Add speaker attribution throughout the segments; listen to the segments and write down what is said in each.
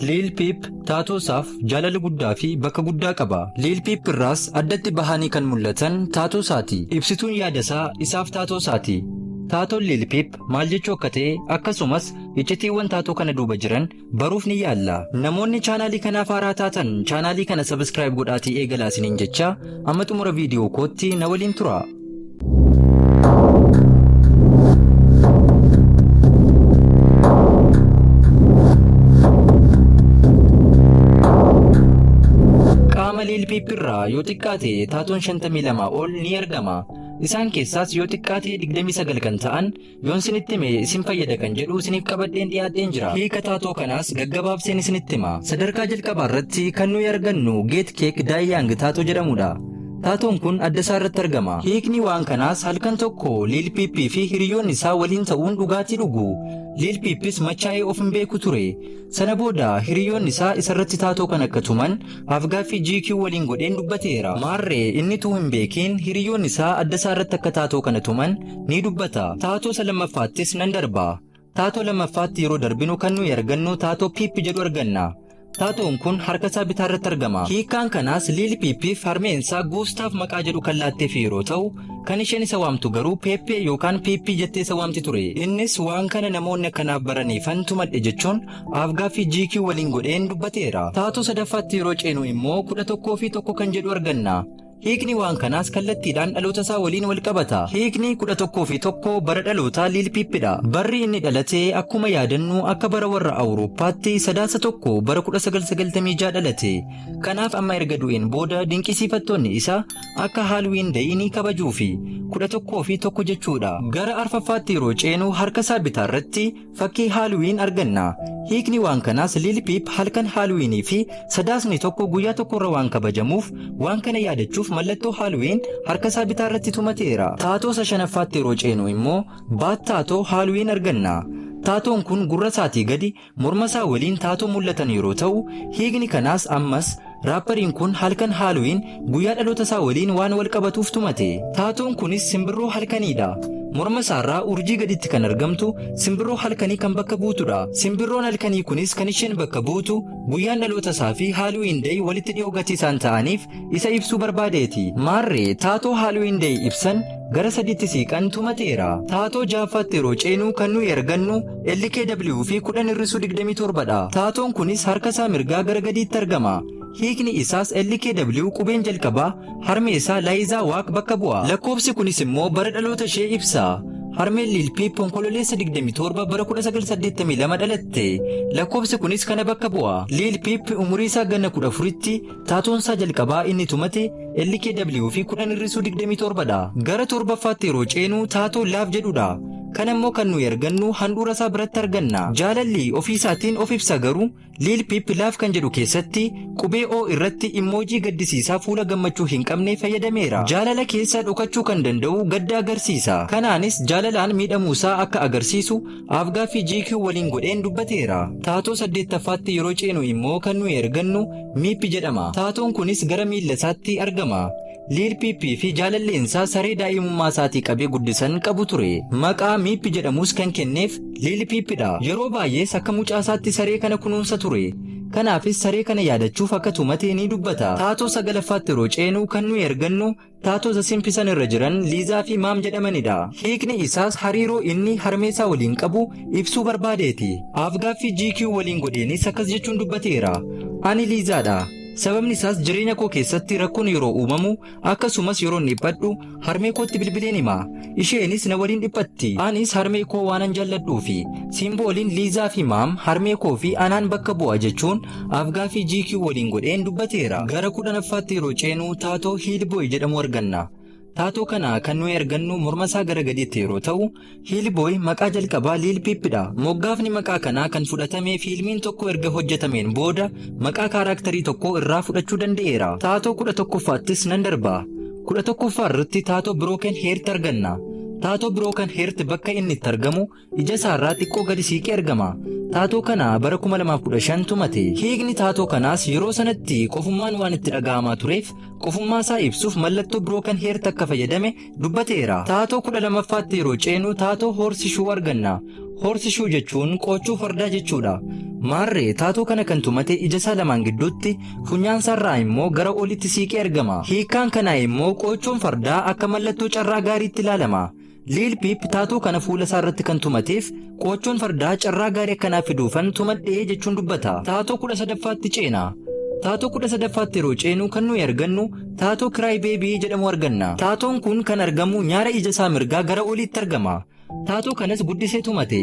Speaker 1: Lil Peep taatoosaaf jaalala guddaa fi bakka guddaa qaba. Lil Peep irraas addatti bahanii kan mul'atan taatoosaati. Ibsituun yaadasaa isaaf taatoosaati. Taatoon Lil Peep maal jechuu akka ta'e akkasumas iccitiiwwan taatoo kana duuba jiran baruuf ni yaalla. Namoonni chaanaalii kanaaf haaraa taatan chaanaalii kana subscribe godhaatii eegalaa isiniin jecha amma xumura viidiyoo kootti na waliin tura. Lil Peep irraa yoo xiqqaate taatoon 52 ol ni argama. Isaan keessaas yoo xiqqaate 29 kan ta'an yoon isinitti hime isin fayyada kan jedhu isiniif qabadheen dhiyaadheen jira. Hiika taatoo kanaas gaggabaabseen isinitti hima. Sadarkaa jalqabaa irratti kan nuyi argannu Get Cake Daayang taatoo jedhamudha. Taatoon kun adda isaa irratti argama. Hiikni waan kanaas halkan tokko Lil Peep fi hiriyoonni isaa waliin ta'uun dhugaatii dhugu. Lil Peepis machaa'ee of hin beeku ture. Sana booda hiriyoonni isaa isarratti taatoo kan akka tuman afgaaffii GQ waliin godheen dubbateera. Maarree inni tuu hin beekiin hiriyoonni isaa adda isaa irratti akka taatoo kana tuman ni dubbata. Taatoo isa lammaffaattis nan darba. Taatoo lammaffaatti yeroo darbinu kan nuyi argannu taatoo Peep jedhu arganna. Taatoon kun harka isaa bitaa irratti argama. Hiikaan kanaas Lil Peepiif harmeensaa Gustaaf maqaa jedhu kan laatteef yeroo ta'u, kan isheen isa waamtu garuu Peeppee yookaan Peeppii jettee isa waamti ture. Innis waan kana namoonni akkanaaf baraniifan tumadhe jechuun afgaaffii GQ waliin godheen dubbateera. Taatoo sadaffaatti yeroo ceenu immoo 11 fi 1 kan jedhu arganna. Hiikni waan kanaas kallattiidhaan dhaloota isaa waliin wal qabata. Hiikni 11 fi 1 bara dhalootaa Lil Peepidha. Barri inni dhalate akkuma yaadannu akka bara warra Awurooppaatti sadaasa 1 bara 1996 dhalate. Kanaaf amma erga du'een booda dinqisiifattoonni isaa akka Halloween Day ni kabajuu fi 11 fi 1 jechuudha. Gara arfaffaatti yeroo ceenu harka isaa bitaa irratti fakkii Halloween arganna. Hiikni waan kanaas Lil Peep halkan Halloween fi sadaasni 1 guyyaa tokkorra waan kabajamuuf waan kana yaadachuuf mallattoo Halloween harka isaa bitaa irratti tumateera. Taatoo isa shanaffaatti yeroo ceenu immoo taatoo Halloween arganna. Taatoon kun gurra isaatii gadi morma isaa waliin taatoo mul'atan yeroo ta'u, hiikni kanaas ammas raappariin kun halkan Halloween guyyaa dhaloota isaa waliin waan wal qabatuuf tumate. Taatoon kunis simbirroo halkaniidha. Morma isaarraa urjii gaditti kan argamtu simbirroo halkanii kan bakka buutudha. Simbirroon halkanii kunis kan isheen bakka buutu guyyaan dhaloota isaa fi Halloween Day walitti dhiyoo gatii isaan ta'aniif isa ibsuu barbaadeeti. Maarree taatoo Halloween Day ibsan gara sadiitti siiqan tumateera. Taatoo ja'affaatti yeroo ceenu kan nuyi argannu LKW fi 10 hir'isuu 27dha. Taatoon kunis harka isaa mirgaa gara gadiitti argama. Hiikni isaas LKW qubeen jalqabaa harmee isaa Laayizaa Waaq bakka bu'a. Lakkoofsi kunis immoo bara dhaloota ishee ibsa. Harmeen Lil Peep onkololeessa 27 bara 1982 dhalatte. Lakkoofsi kunis kana bakka bu'a. Lil Peep umurii isaa ganna 14tti taatoon isaa jalqabaa inni tumate LKW fi 10 hir'isuu 27dha. Gara torbaffaatti yeroo ceenu taatoo Laaf jedhudha. Kan immoo kan nuyi argannu handhuura isaa biratti arganna. Jaalalli ofii isaatiin of ibsa garuu Lil Peep Laaf kan jedhu keessatti qubee O irratti immoojii gaddisiisaa fuula gammachuu hin qabne fayyadameera. Jaalala keessaa dhokachuu kan danda'u gadda agarsiisa. Kanaanis jaalalaan miidhamuusaa akka agarsiisu afgaaffii GQ waliin godheen dubbateera. Taatoo 8ffaatti yeroo ceenu immoo kan nuyi argannu Miip jedhama. Taatoon kunis gara miilla isaatti argama. Lil Peep fi jaalalleensaa saree daa'imummaa isaatii qabee guddisan qabu ture. Maqaa Miip jedhamus kan kenneef Lil Peepidha. Yeroo baay'ees akka mucaa isaatti saree kana kunuunsa ture. Kanaafis saree kana yaadachuuf akka tumate ni dubbata. Taatoo 9ffaatti yeroo ceenu kan nuyi argannu taatoo simpisan irra jiran Liizaa fi Maam jedhamanidha. Hiikni isaas hariiroo inni harmeesaa waliin qabu ibsuu barbaadeeti. Afgaaffii GQ waliin godheenis akkas jechuun dubbateera. Ani Liizaadha. Sababni isaas jireenya koo keessatti rakkoon yeroo uumamu akkasumas yeroo dhiphadhu harmee kootti bilbileen hima. Isheenis na waliin dhiphatti. Anis harmee koo waanan jaalladhuufi simbooliin Liizaa fi Maam harmee koo fi anaan bakka bu'a jechuun afgaaffii GQ waliin godheen dubbateera. Gara 10ffaatti yeroo ceenu taatoo Hillboy jedhamu arganna. Taatoo kana kan nuyi argannu morma isaa gara gadiitti yeroo ta'u, Hillboy maqaa jalqabaa Lil Peepidha. Moggaafni maqaa kanaa kan fudhatame fiilmiin tokko erga hojjetameen booda maqaa kaaraaktarii tokko irraa fudhachuu danda'eera. Taatoo 11ffaattis nan darba. 11ffaa irratti taatoo Broken Heart arganna. Taatoo Broken Heart bakka inni itti argamu ija isaarraa xiqqoo gadi siiqee argama. Taatoo kana bara 2015 tumate. Hiikni taatoo kanaas yeroo sanatti qofummaan waan itti dhaga'amaa tureef qofummaa isaa ibsuuf mallattoo birookan heerta akka fayyadame dubbateera. Taatoo 12ffaatti yeroo ceenu taatoo hoorsishuu arganna. Hoorsishuu jechuun qoochuu fardaa jechuudha. Maarree taatoo kana kan tumate ija isaa lamaan gidduutti funyaan isaarraa immoo gara olitti siiqee argama. Hiikaan kanaa immoo qoochoon fardaa akka mallattoo carraa gaariitti ilaalama. Lil Peep taatoo kana fuula isaa irratti kan tumateef qoochoon fardaa carraa gaarii akkanaa fiduufan tumadhee jechuun dubbata. Taatoo 13ffaatti ceena. Taatoo 13ffaatti yeroo ceenu kan nuyi argannu taatoo Cry Baby jedhamu arganna. Taatoon kun kan argamu nyaara ija isaa mirgaa gara oliitti argama. Taatoo kanas guddisee tumate.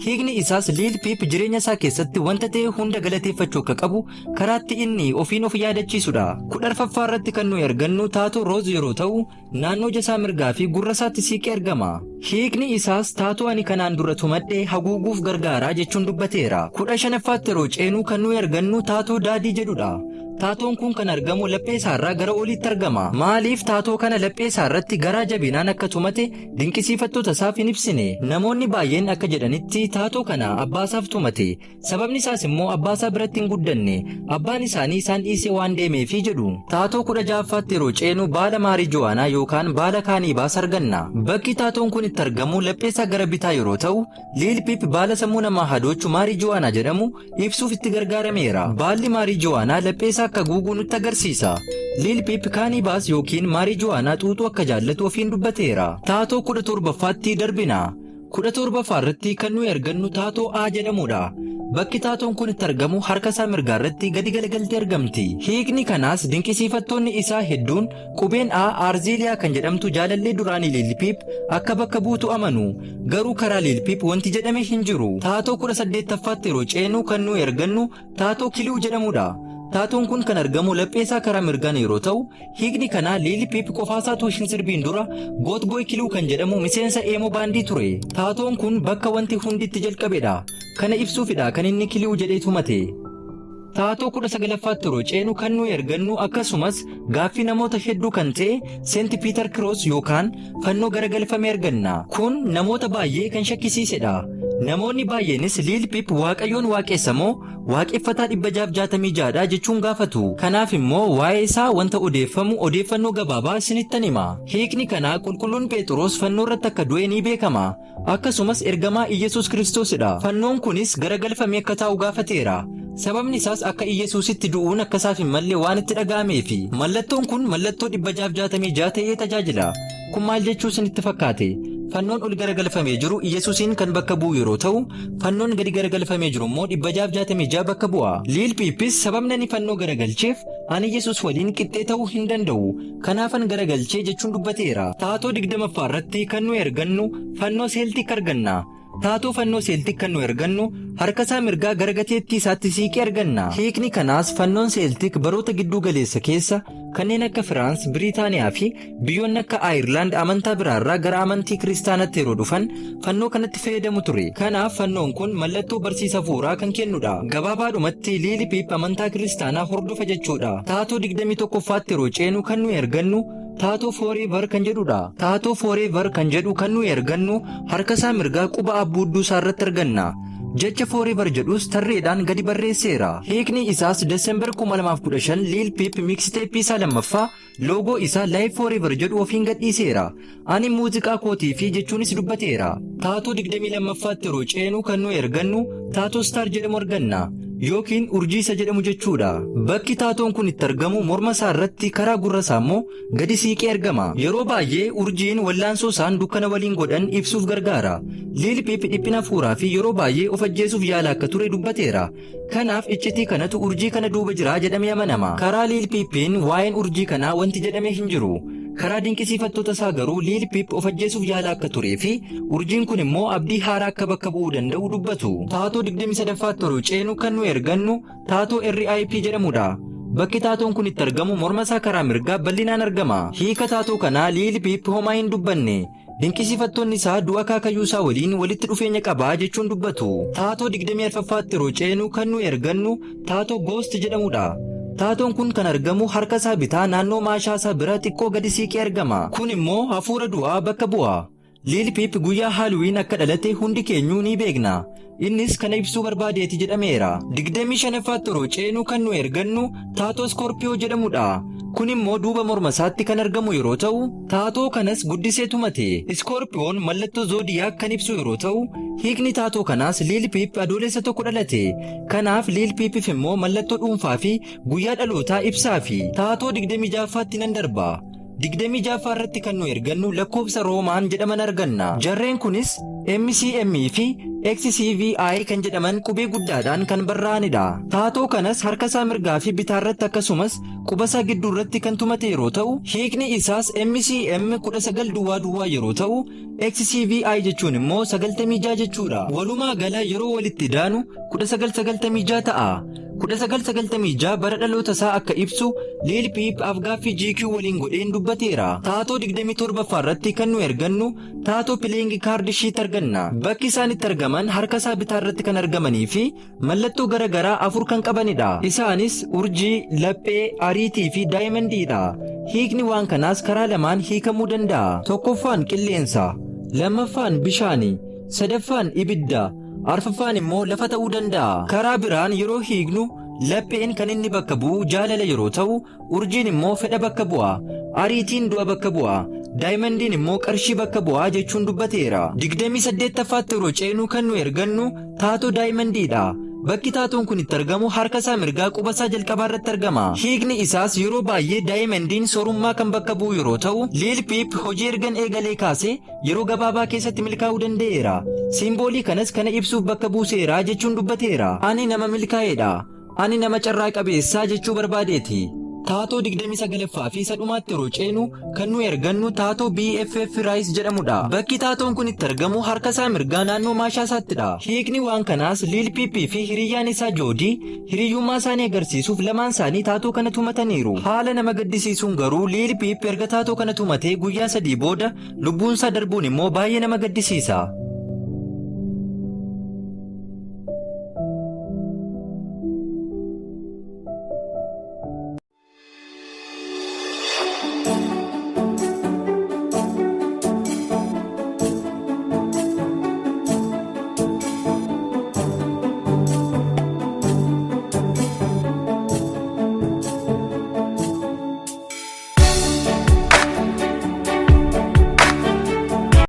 Speaker 1: Hiikni isaas Lil Peep jireenya isaa keessatti wanta ta'e hunda galateeffachuu akka qabu karaatti inni ofiin of yaadachiisudha. 14ffaa irratti kan nuyi argannu taatoo Rose yeroo ta'u naannoo ija isaa mirgaa fi gurra isaatti siiqee argama. Hiikni isaas taatoo ani kanaan dura tumadhee haguuguuf gargaaraa jechuun dubbateera. 15ffaatti yeroo ceenu kan nuyi argannu taatoo Daadii jedhudha. Taatoon kun kan argamu laphee isaarraa gara oliitti argama. Maaliif taatoo kana laphee isaarratti garaa jabinaan akka tumate dinqisiifattoota isaaf hin ibsine. Namoonni baay'een akka jedhanitti taatoo kana abbaasaaf tumate. Sababni isaas immoo abbaasaa biratti hin guddanne. Abbaan isaanii isaan dhiisee waan deemeefi jedhu. Taatoo 16ffaatti yeroo ceenu baala maarijuwaanaa yookaan baala kaaniibaas arganna. Bakki taatoon kun itti argamu laphee isaa gara bitaa yeroo ta'u, Lil Peep baala sammuu namaa hadoochu maarijuwaanaa jedhamu ibsuuf itti gargaarameera. Baalli maarijuwaanaa laphee isaa akka guuguu nutti agarsiisa. Lil Peep kaaniibaas yookiin maarijuwaanaa xuuxuu akka jaallatu ofiin dubbateera. Taatoo 17ffaatti darbina. 17ffaa irratti kan nuyi argannu taatoo A jedhamudha. Bakki taatoon kun itti argamu harka isaa mirgaa irratti gadi galagaltee argamti. Hiikni kanaas dinqisiifattoonni isaa hedduun qubeen A Arziiliyaa kan jedhamtu jaalallee duraanii Lil Peep akka bakka buutu amanu. Garuu karaa Lil Peep wanti jedhame hin jiru. Taatoo 18ffaatti yeroo ceenu kan nuyi argannu taatoo Kiluu jedhamudha. Taatoon kun kan argamu laphee isaa karaa mirgaan yeroo ta'u, hiikni kanaa Lil Peep qofaasaatu hin sirbiin dura Gootboy Kiluu kan jedhamu miseensa eemoo baandii ture. Taatoon kun bakka wanti hundi itti jalqabedha. Kana ibsuufidha kan inni Kiluu jedhee tumate. Taatoo 19ffaatti yeroo ceenu kan nuyi argannu akkasumas gaaffii namoota hedduu kan ta'e Seent Piiter Kiroos yookaan fannoo garagalfame arganna. Kun namoota baay'ee kan shakkisiisedha. Namoonni baay'eenis Lil Peep waaqayyoon waaqessa moo waaqeffataa 666dha jechuun gaafatu. Kanaaf immoo waa'ee isaa wanta odeeffannoo gabaabaa isinittan hima. Hiikni kanaa qulqulluun Phexros fannoo irratti akka du'e ni beekama. Akkasumas ergamaa Iyyasuus Kiristoosidha. Fannoon kunis garagalfamee akka taa'u gaafateera. Sababni isaas akka Iyyasuusitti du'uun akkasaaf hin malle waan itti dhaga'ameefi. Mallattoon kun mallattoo 666 ta'ee tajaajila. Kun maal jechuu isinitti fakkaate? Fannoon ol garagalfamee jiru Iyyasuusin kan bakka bu'u yeroo ta'u, fannoon gadi garagalfamee jiru immoo 666 bakka bu'a. Lil Peepis sababni ani fannoo garagalcheef ani Iyyasuus waliin qixxee ta'uu hin danda'u. Kanaafan garagalchee jechuun dubbateera. Taatoo 20ffaa irratti kan nuyi argannu fannoo Seeltik arganna. Taatoo fannoo Seeltik kan nuyi argannu harka isaa mirgaa gara gateettii isaatti siiqee arganna. Hiikni kanaas fannoon Seeltik baroota gidduu galeessa keessa kanneen akka Firaans, Biriitaaniyaa fi biyyoonni akka Aayirlaand amantaa biraarraa gara amantii kiristaanaatti yeroo dhufan fannoo kanatti fayyadamu ture. Kanaaf fannoon kun mallattoo barsiisa hafuuraa kan kennudha. Gabaabaadhumatti Lil Peep amantaa kiristaanaa hordofa jechuudha. Taatoo 21ffaatti yeroo ceenu kan nuyi argannu taatoo Forever kan jedhudha. Taatoo Forever kan jedhu kan nuyi argannu harka isaa mirgaa quba abbuudduu isaa irratti arganna. Jecha Forever jedhus tarreedhaan gadi barreesseera. Hiikni isaas Desembar 2015 Lil Peep mixtape isaa lammaffaa loogoo isaa Live Forever jedhu ofiin gadhiiseera. Ani muuziqaa kootii fi jechuunis dubbateera. Taatoo 22ffaatti yeroo ceenu kan nuyi argannu taatoo Star jedhamu arganna. Yookiin urjiisa jedhamu jechuudha. Bakki taatoon kun itti argamu morma isaa irratti karaa gurra isaa immoo gadi siiqee argama. Yeroo baay'ee urjiin wallaansoo isaan dukkana waliin godhan ibsuuf gargaara. Lil Peep dhiphina hafuuraa fi yeroo baay'ee of ajjeesuuf yaala akka ture dubbateera. Kanaaf iccitii kanatu urjii kana duuba jira jedhamee amanama. Karaa Lil Peepiin waa'een urjii kanaa wanti jedhamee hin jiru. Karaa dinqisiifattoota isaa garuu Lil Peep of ajjeesuuf yaala akka turee fi urjiin kun immoo abdii haaraa akka bakka bu'uu danda'u dubbatu. Taatoo 23ffaatti yeroo ceenu kan nuyi argannu taatoo RIP jedhamudha. Bakki taatoon kun itti argamu morma isaa karaa mirgaa bal'inaan argama. Hiika taatoo kanaa Lil Peep homaa hin dubbanne. Dinqisiifattoonni isaa du'a kaakayyuu isaa waliin walitti dhufeenya qabaa jechuun dubbatu. Taatoo 24ffaatti yeroo ceenu kan nuyi argannu taatoo Ghost jedhamudha. Taatoon kun kan argamu harka isaa bitaa naannoo maashaa isaa bira xiqqoo gadi siiqee argama. Kun immoo hafuura du'aa bakka bu'a. Lil Peep guyyaa Halloween akka dhalate hundi keenyuu ni beekna. Innis kana ibsuu barbaadeeti jedhameera. 25ffaatti yeroo ceenu kan nu ergannu taatoo Scorpio jedhamudha. Kun immoo duuba morma isaatti kan argamu yeroo ta'u, taatoo kanas guddisee tumate. Scorpion mallattoo Zodiac kan ibsu yeroo ta'u, hiikni taatoo kanaas Lil Peep adoolessa tokko dhalate. Kanaaf Lil Peepiif immoo mallattoo dhuunfaa fi guyyaa dhalootaa ibsaa fi taatoo 26ffaatti nan darba. 26ffaa irratti kan nu ergannu lakkoofsa Roomaan jedhaman arganna. Jarreen kunis MCM fi XCVI kan jedhaman qubee guddaadhaan kan barraa'anidha. Taatoo kanas harka isaa mirgaa fi bitaa irratti akkasumas quba isaa gidduu irratti kan tumate yeroo ta'u, hiikni isaas MCM 19 duwwaa yeroo ta'u, XCVI jechuun immoo 96 jechuudha. Walumaa gala yeroo walitti daanu 1996 ta'a. 1996 bara dhaloota isaa akka ibsu Lil Peep afgaaffii GQ waliin godheen dubbateera. Taatoo 27ffaa irratti kan nu ergannu taatoo Playing Card Sheet arganna. Bakki isaan itti argaman harka isaa bitaa irratti kan argamanii fi mallattoo garaagaraa 4 kan qabanidha. Isaanis urjii, laphee, ariitii fi daayimandiidha. Hiikni waan kanaas karaa lamaan hiikamuu danda'a. Tokkoffaan qilleensa, lammaffaan bishaani, sadaffaan ibidda, arfaffaan immoo lafa ta'uu danda'a. Karaa biraan yeroo hiiknu lapheen kan inni bakka bu'u jaalala yeroo ta'u, urjiin immoo fedha bakka bu'a, ariitiin du'a bakka bu'a, daayimandiin immoo qarshii bakka bu'aa jechuun dubbateera. 28ffaatti yeroo ceenu kan nu ergannu taatoo daayimandiidha. Bakki taatoon kun itti argamu harka isaa mirgaa quba isaa jalqabaa irratti argama. Hiikni isaas yeroo baay'ee daayimandiin soorummaa kan bakka bu'u yeroo ta'u, Lil Peep hojii ergan eegalee kaasee yeroo gabaabaa keessatti milkaa'uu danda'eera. Simboolii kanas kana ibsuuf bakka buuseera jechuun dubbateera. Ani nama milkaa'eedha. Ani nama carraa qabeessaa jechuu barbaadeeti. Taatoo 29ffaa fi sadhumaatti yeroo ceenu kan nu ergannu taatoo BFF Rise jedhamudha. Bakki taatoon kun itti argamu harka isaa mirgaa naannoo maashaa isaattidha. Hiikni waan kanaas Lil Peep fi hiriyyaan isaa Joodii hiriyyummaa isaanii agarsiisuuf lamaan isaanii taatoo kana tumataniiru. Haala nama gaddisiisuun garuu Lil Peep erga taatoo kana tumatee guyyaa 3 booda lubbuun isaa darbuun immoo baay'ee nama gaddisiisa.